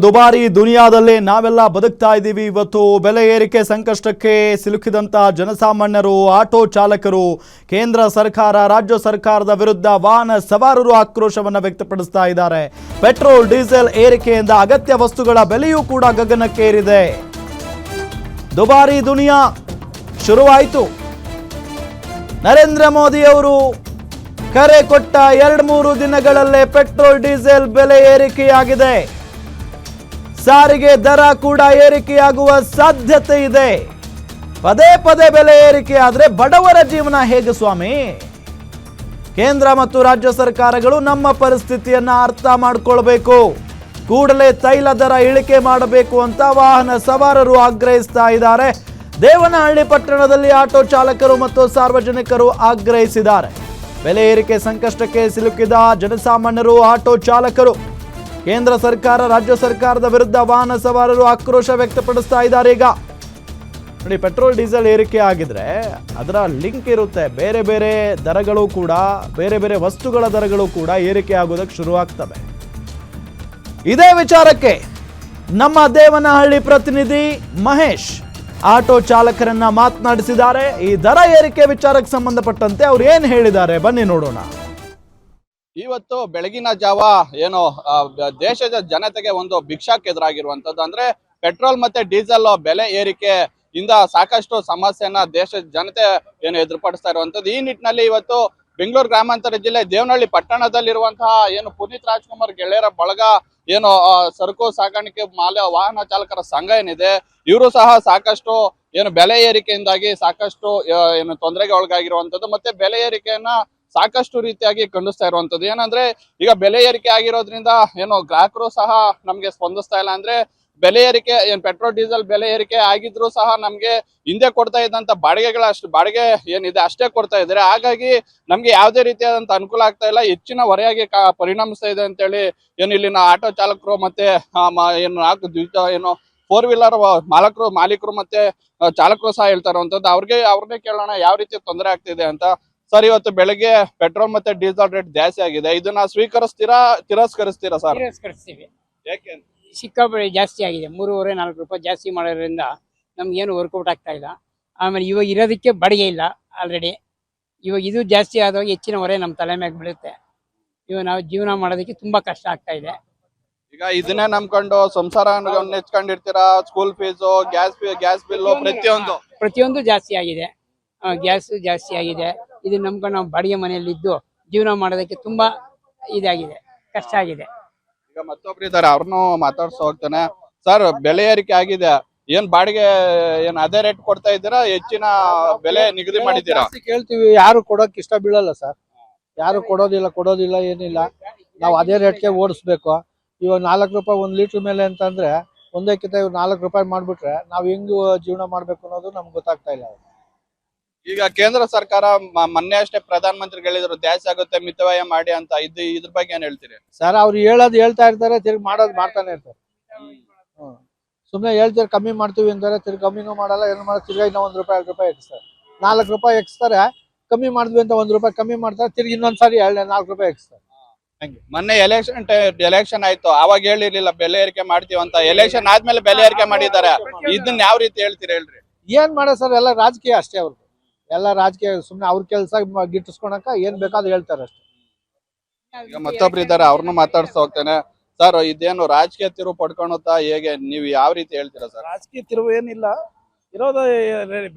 ದುಬಾರಿ ದುನಿಯಾದಲ್ಲಿ ನಾವೆಲ್ಲ ಬದುಕ್ತಾ ಇದ್ದೀವಿ. ಇವತ್ತು ಬೆಲೆ ಏರಿಕೆ ಸಂಕಷ್ಟಕ್ಕೆ ಸಿಲುಕಿದಂತಹ ಜನಸಾಮಾನ್ಯರು, ಆಟೋ ಚಾಲಕರು ಕೇಂದ್ರ ಸರ್ಕಾರ, ರಾಜ್ಯ ಸರ್ಕಾರದ ವಿರುದ್ಧ ವಾಹನ ಸವಾರರು ಆಕ್ರೋಶವನ್ನು ವ್ಯಕ್ತಪಡಿಸ್ತಾ ಇದ್ದಾರೆ. ಪೆಟ್ರೋಲ್, ಡೀಸೆಲ್ ಏರಿಕೆಯಿಂದ ಅಗತ್ಯ ವಸ್ತುಗಳ ಬೆಲೆಯೂ ಕೂಡ ಗಗನಕ್ಕೇರಿದೆ. ದುಬಾರಿ ದುನಿಯಾ ಶುರುವಾಯಿತು. ನರೇಂದ್ರ ಮೋದಿ ಅವರು ಕರೆ ಕೊಟ್ಟ 2-3 ದಿನಗಳಲ್ಲೇ ಪೆಟ್ರೋಲ್, ಡೀಸೆಲ್ ಬೆಲೆ ಏರಿಕೆಯಾಗಿದೆ. ಸಾರಿಗೆ ದರ ಕೂಡ ಏರಿಕೆಯಾಗುವ ಸಾಧ್ಯತೆ ಇದೆ. ಪದೇ ಪದೇ ಬೆಲೆ ಏರಿಕೆ ಆದರೆ ಬಡವರ ಜೀವನ ಹೇಗೆ ಸ್ವಾಮಿ? ಕೇಂದ್ರ ಮತ್ತು ರಾಜ್ಯ ಸರ್ಕಾರಗಳು ನಮ್ಮ ಪರಿಸ್ಥಿತಿಯನ್ನ ಅರ್ಥ ಮಾಡಿಕೊಳ್ಬೇಕು. ಕೂಡಲೇ ತೈಲ ದರ ಇಳಿಕೆ ಮಾಡಬೇಕು ಅಂತ ವಾಹನ ಸವಾರರು ಆಗ್ರಹಿಸ್ತಾ ಇದ್ದಾರೆ. ದೇವನಹಳ್ಳಿ ಪಟ್ಟಣದಲ್ಲಿ ಆಟೋ ಚಾಲಕರು ಮತ್ತು ಸಾರ್ವಜನಿಕರು ಆಗ್ರಹಿಸಿದ್ದಾರೆ. ಬೆಲೆ ಏರಿಕೆ ಸಂಕಷ್ಟಕ್ಕೆ ಸಿಲುಕಿದ ಜನಸಾಮಾನ್ಯರು, ಆಟೋ ಚಾಲಕರು ಕೇಂದ್ರ ಸರ್ಕಾರ, ರಾಜ್ಯ ಸರ್ಕಾರದ ವಿರುದ್ಧ ವಾಹನ ಸವಾರರು ಆಕ್ರೋಶ ವ್ಯಕ್ತಪಡಿಸ್ತಾ ಇದ್ದಾರೆ. ಈಗ ನೋಡಿ, ಪೆಟ್ರೋಲ್ ಡೀಸೆಲ್ ಏರಿಕೆ ಆಗಿದ್ರೆ ಅದರ ಲಿಂಕ್ ಇರುತ್ತೆ. ಬೇರೆ ಬೇರೆ ದರಗಳು ಕೂಡ, ಬೇರೆ ಬೇರೆ ವಸ್ತುಗಳ ದರಗಳು ಕೂಡ ಏರಿಕೆ ಆಗೋದಕ್ಕೆ ಶುರುವಾಗ್ತವೆ. ಇದೇ ವಿಚಾರಕ್ಕೆ ನಮ್ಮ ದೇವನಹಳ್ಳಿ ಪ್ರತಿನಿಧಿ ಮಹೇಶ್ ಆಟೋ ಚಾಲಕರನ್ನ ಮಾತನಾಡಿಸಿದ್ದಾರೆ. ಈ ದರ ಏರಿಕೆ ವಿಚಾರಕ್ಕೆ ಸಂಬಂಧಪಟ್ಟಂತೆ ಅವ್ರು ಏನ್ ಹೇಳಿದ್ದಾರೆ ಬನ್ನಿ ನೋಡೋಣ. ಇವತ್ತು ಬೆಳಗಿನ ಜಾವ ಏನು ದೇಶದ ಜನತೆಗೆ ಒಂದು ಭಿಕ್ಷಾಕ್ ಎದುರಾಗಿರುವಂತದ್ದು. ಅಂದ್ರೆ ಪೆಟ್ರೋಲ್ ಮತ್ತೆ ಡೀಸೆಲ್ ಬೆಲೆ ಏರಿಕೆ ಇಂದ ಸಾಕಷ್ಟು ಸಮಸ್ಯೆಯನ್ನ ದೇಶದ ಜನತೆ ಏನು ಎದುರುಪಡಿಸ್ತಾ ಇರುವಂತದ್ದು. ಈ ನಿಟ್ಟಿನಲ್ಲಿ ಇವತ್ತು ಬೆಂಗಳೂರು ಗ್ರಾಮಾಂತರ ಜಿಲ್ಲೆ ದೇವನಹಳ್ಳಿ ಪಟ್ಟಣದಲ್ಲಿರುವಂತಹ ಏನು ಪುನೀತ್ ರಾಜ್ಕುಮಾರ್ ಗೆಳೆಯರ ಬಳಗ ಏನು ಸರಕು ಸಾಗಾಣಿಕೆ ವಾಹನ ಚಾಲಕರ ಸಂಘ ಏನಿದೆ, ಇವರು ಸಹ ಸಾಕಷ್ಟು ಏನು ಬೆಲೆ ಏರಿಕೆಯಿಂದಾಗಿ ಸಾಕಷ್ಟು ಏನು ತೊಂದರೆಗೆ ಒಳಗಾಗಿರುವಂತದ್ದು. ಮತ್ತೆ ಬೆಲೆ ಏರಿಕೆಯನ್ನ ಸಾಕಷ್ಟು ರೀತಿಯಾಗಿ ಖಂಡಿಸ್ತಾ ಇರುವಂತದ್ದು. ಏನಂದ್ರೆ ಈಗ ಬೆಲೆ ಏರಿಕೆ ಆಗಿರೋದ್ರಿಂದ ಏನು ಗ್ರಾಹಕರು ಸಹ ನಮ್ಗೆ ಸ್ಪಂದಿಸ್ತಾ ಇಲ್ಲ. ಅಂದ್ರೆ ಬೆಲೆ ಏರಿಕೆ ಏನ್ ಪೆಟ್ರೋಲ್ ಡೀಸೆಲ್ ಬೆಲೆ ಏರಿಕೆ ಆಗಿದ್ರು ಸಹ ನಮ್ಗೆ ಹಿಂದೆ ಕೊಡ್ತಾ ಇದ್ದಂತ ಬಾಡಿಗೆ ಏನಿದೆ ಅಷ್ಟೇ ಕೊಡ್ತಾ ಇದ್ದಾರೆ. ಹಾಗಾಗಿ ನಮ್ಗೆ ಯಾವುದೇ ರೀತಿಯಾದಂತ ಅನುಕೂಲ ಆಗ್ತಾ ಇಲ್ಲ, ಹೆಚ್ಚಿನ ಹೊರೆಯಾಗಿ ಪರಿಣಮಿಸ್ತಾ ಇದೆ ಅಂತೇಳಿ ಏನು ಇಲ್ಲಿನ ಆಟೋ ಚಾಲಕರು ಮತ್ತೆ ಏನು 4-ವೀಲರ್ ಮಾಲೀಕರು ಮತ್ತೆ ಚಾಲಕರು ಸಹ ಹೇಳ್ತಾ ಇರುವಂತದ್ದು. ಅವ್ರನ್ನೇ ಕೇಳೋಣ ಯಾವ ರೀತಿ ತೊಂದರೆ ಆಗ್ತಿದೆ ಅಂತ. ಸರ್, ಇವತ್ತು ಬೆಳಗ್ಗೆ ಪೆಟ್ರೋಲ್ ಮತ್ತೆ ಡೀಸೆಲ್ ರೇಟ್ ಜಾಸ್ತಿ ಆಗಿದೆ, ಇದನ್ನ ತಿರಸ್ಕರಿಸ್ತೀರಾ ಸರ್? ತಿರಸ್ಕರಿಸ್ತೀವಿ. ಯಾಕೆ? ಸಿಕ್ಕಾಪಟ್ಟೆ ಜಾಸ್ತಿ ಆಗಿದೆ. 3-4 ರೂಪಾಯಿ ಜಾಸ್ತಿ ಮಾಡೋದ್ರಿಂದ ನಮ್ಗೆ ಏನು ವರ್ಕೌಟ್ ಆಗ್ತಾ ಇಲ್ಲ. ಆಮೇಲೆ ಇವಾಗ ಇರೋದಕ್ಕೆ ಬಾಡಿಗೆ ಇಲ್ಲ ಆಲ್ರೆಡಿ. ಇವಾಗ ಇದು ಜಾಸ್ತಿ ಆದಾಗ ಹೆಚ್ಚಿನ ಹೊರೆ ನಮ್ಮ ತಲೆ ಮ್ಯಾಗ ಬೀಳುತ್ತೆ. ಇವಾಗ ನಾವು ಜೀವನ ಮಾಡೋದಕ್ಕೆ ತುಂಬಾ ಕಷ್ಟ ಆಗ್ತಾ ಇದೆ. ಈಗ ಇದನ್ನೇ ನಂಬ್ಕೊಂಡು ಸಂಸಾರ ನೆಚ್ಕೊಂಡಿರ್ತೀರಾ? ಸ್ಕೂಲ್ ಫೀಸು, ಗ್ಯಾಸ್ ಬಿಲ್ ಪ್ರತಿಯೊಂದು ಜಾಸ್ತಿ ಆಗಿದೆ. ಗ್ಯಾಸ್ ಜಾಸ್ತಿ ಆಗಿದೆ. ಇದನ್ನ ನಂಬ್ಕೊಂಡು ನಾವು ಬಾಡಿಗೆ ಮನೆಯಲ್ಲಿ ಇದ್ದು ಜೀವನ ಮಾಡೋದಕ್ಕೆ ತುಂಬಾ ಇದಾಗಿದೆ, ಕಷ್ಟ ಆಗಿದೆ. ಈಗ ಮತ್ತೊಬ್ರು ಇದಾರೆ, ಅವ್ರನ್ನು ಮಾತಾಡ್ಸ ಹೋಗ್ತಾನೆ. ಸರ್, ಬೆಲೆ ಏರಿಕೆ ಆಗಿದೆ, ಏನ್ ಬಾಡಿಗೆ ಏನ್ ಅದೇ ರೇಟ್ ಕೊಡ್ತಾ ಇದ್ದೀರಾ, ಹೆಚ್ಚಿನ ಬೆಲೆ ನಿಗದಿ ಮಾಡಿದ್ದೀರಾ? ಕೇಳ್ತೀವಿ, ಯಾರು ಕೊಡೋಕ್ ಇಷ್ಟ ಬೀಳಲ್ಲ ಸರ್. ಯಾರು ಕೊಡೋದಿಲ್ಲ ಏನಿಲ್ಲ. ನಾವು ಅದೇ ರೇಟ್ಗೆ ಓಡಿಸ್ಬೇಕು. ಇವಾಗ 4 ರೂಪಾಯಿ 1 ಲೀಟರ್ ಮೇಲೆ ಅಂತಂದ್ರೆ ಒಂದಕ್ಕಿಂತ ಇವ್ 4 ರೂಪಾಯಿ ಮಾಡ್ಬಿಟ್ರೆ ನಾವ್ ಹೆಂಗ್ ಜೀವನ ಮಾಡ್ಬೇಕು ಅನ್ನೋದು ನಮ್ಗೆ ಗೊತ್ತಾಗ್ತಾ ಇಲ್ಲ. ಈಗ ಕೇಂದ್ರ ಸರ್ಕಾರ ಮೊನ್ನೆ ಅಷ್ಟೇ ಪ್ರಧಾನ ಮಂತ್ರಿಗಳು ಹೇಳಿದ್ರು ಜಾಸ್ತಿ ಆಗುತ್ತೆ, ಮಿತವ್ಯಯ ಮಾಡಿ ಅಂತ. ಇದ್ರ ಬಗ್ಗೆ ಏನ್ ಹೇಳ್ತೀರಿ ಸರ್? ಅವ್ರು ಹೇಳ್ತಾ ಇರ್ತಾರೆ, ತಿರ್ಗಿ ಮಾಡ್ತಾನೆ ಇರ್ತಾರೆ. ಸುಮ್ನೆ ಹೇಳ್ತಾರೆ ಕಮ್ಮಿ ಮಾಡ್ತೀವಿ ಅಂತಾರೆ, ತಿರ್ಗಿ ಕಮ್ಮಿನೂ ಮಾಡಲ್ಲ, ಏನು ಮಾಡಲ್ಲ. ತಿರ್ಗಿ ಇನ್ನೂ 1 ರೂಪಾಯಿ 2 ರೂಪಾಯಿ ಎಕ್ಸ್ತಾರೆ. 4 ರೂಪಾಯಿ ಎಕ್ಸ್ತಾರೆ, ಕಮ್ಮಿ ಮಾಡಿದ್ವಿ ಅಂತ 1 ರೂಪಾಯಿ ಕಮ್ಮಿ ಮಾಡ್ತಾರೆ, ತಿರ್ಗಿ ಇನ್ನೊಂದ್ಸಾರಿ 4 ರೂಪಾಯಿ ಎಕ್ಸ್ತಾರೆ. ಮೊನ್ನೆ ಎಲೆಕ್ಷನ್ ಆಯ್ತು, ಅವಾಗ ಹೇಳಿರ್ಲಿಲ್ಲ ಬೆಲೆ ಏರಿಕೆ ಮಾಡ್ತೀವಿ ಅಂತ. ಎಲೆಕ್ಷನ್ ಆದ್ಮೇಲೆ ಬೆಲೆ ಏರಿಕೆ ಮಾಡಿದ್ದಾರೆ. ಇದನ್ನ ಯಾವ ರೀತಿ ಹೇಳ್ತೀರಿ ಹೇಳ್ರಿ? ಏನ್ ಮಾಡ ಸರ್, ಎಲ್ಲ ರಾಜಕೀಯ ಅಷ್ಟೇ. ಅವ್ರದ್ದು ಎಲ್ಲ ರಾಜಕೀಯ. ಸುಮ್ನೆ ಅವ್ರ ಕೆಲಸ ಗಿಟ್ಟಿಸ್ಕೊಳಕ ಏನ್ ಬೇಕಾದ್ರೂ ಹೇಳ್ತಾರೆ ಅಷ್ಟೇ. ಈಗ ಮತ್ತೊಬ್ರು ಇದಾರೆ, ಅವ್ರನ್ನು ಮಾತಾಡ್ಸ್ತಾ ಹೋಗ್ತೇನೆ. ಸರ್, ಇದೇನು ರಾಜಕೀಯ ತಿರುವು ಪಡ್ಕೊಳುತ್ತಾ, ಹೇಗೆ ನೀವು ಯಾವ ರೀತಿ ಹೇಳ್ತೀರಾ ಸರ್? ರಾಜಕೀಯ ತಿರುವು ಏನಿಲ್ಲ, ಇರೋದ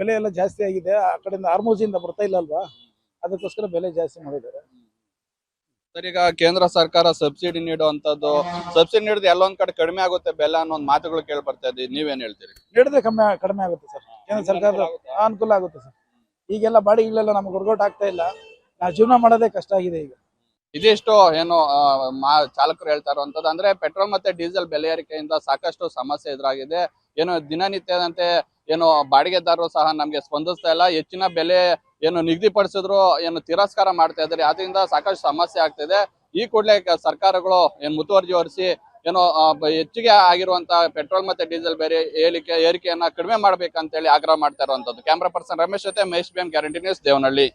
ಬೆಲೆ ಎಲ್ಲ ಜಾಸ್ತಿ ಆಗಿದೆ. ಆ ಕಡೆಯಿಂದ ಆರ್ಮೂಜಿಂದ ಬರ್ತಾ ಇಲ್ಲ ಅಲ್ವಾ, ಅದಕ್ಕೋಸ್ಕರ ಬೆಲೆ ಜಾಸ್ತಿ ಮಾಡಿದ್ದಾರೆ. ಸರ್, ಈಗ ಕೇಂದ್ರ ಸರ್ಕಾರ ಸಬ್ಸಿಡಿ ನೀಡುವಂತದ್ದು, ಸಬ್ಸಿಡಿ ನೀಡಿದ್ರೆ ಎಲ್ಲೊಂದ್ ಕಡೆ ಕಡಿಮೆ ಆಗುತ್ತೆ ಬೆಲೆ ಅನ್ನೋ ಮಾತುಗಳು ಕೇಳಿ ಬರ್ತಾ ಇದೆ. ನೀವೇನ್ ಹೇಳ್ತೀರಿ? ನೀಡಿದ್ರೆ ಕಡಿಮೆ ಆಗುತ್ತೆ ಸರ್. ಕೇಂದ್ರ ಸರ್ಕಾರದ ಅನುಕೂಲ ಆಗುತ್ತೆ ಸರ್. ಈಗೆಲ್ಲ ಬಾಡಿಗೆಗಳೆಲ್ಲ ನಮ್ಗೆ ವರ್ಕೌಟ್ ಆಗ್ತಾ ಇಲ್ಲ, ನಾವು ಜೀವನ ಮಾಡೋದೇ ಕಷ್ಟ ಆಗಿದೆ ಈಗ. ಇದಿಷ್ಟು ಏನು ಚಾಲಕರು ಹೇಳ್ತಾ ಇರುವಂತದ್ದು. ಅಂದ್ರೆ ಪೆಟ್ರೋಲ್ ಮತ್ತೆ ಡೀಸೆಲ್ ಬೆಲೆ ಏರಿಕೆಯಿಂದ ಸಾಕಷ್ಟು ಸಮಸ್ಯೆ ಎದುರಾಗಿದೆ. ಏನು ದಿನನಿತ್ಯದಂತೆ ಏನು ಬಾಡಿಗೆದಾರರು ಸಹ ನಮ್ಗೆ ಸ್ಪಂದಿಸ್ತಾ ಇಲ್ಲ. ಹೆಚ್ಚಿನ ಬೆಲೆ ಏನು ನಿಗದಿಪಡಿಸಿದ್ರು ಏನು ತಿರಸ್ಕಾರ ಮಾಡ್ತಾ ಇದ್ದಾರೆ. ಅದರಿಂದ ಸಾಕಷ್ಟು ಸಮಸ್ಯೆ ಆಗ್ತಿದೆ. ಈ ಕೂಡಲೇ ಸರ್ಕಾರಗಳು ಏನು ಮುತುವರ್ಜಿ ವಹಿಸಿ ಏನೋ ಹೆಚ್ಚಿಗೆ ಆಗಿರುವಂತ ಪೆಟ್ರೋಲ್ ಮತ್ತೆ ಡೀಸೆಲ್ ಬೆಲೆ ಏರಿಕೆಯನ್ನ ಕಡಿಮೆ ಮಾಡ್ಬೇಕಂತ ಹೇಳಿ ಆಗ್ರಹ ಮಾಡ್ತಾ ಇರುವಂತದ್ದು. ಕ್ಯಾಮರಾ ಪರ್ಸನ್ ರಮೇಶ್ ಜೊತೆ Mahesh BM guarantee news, Devanahalli.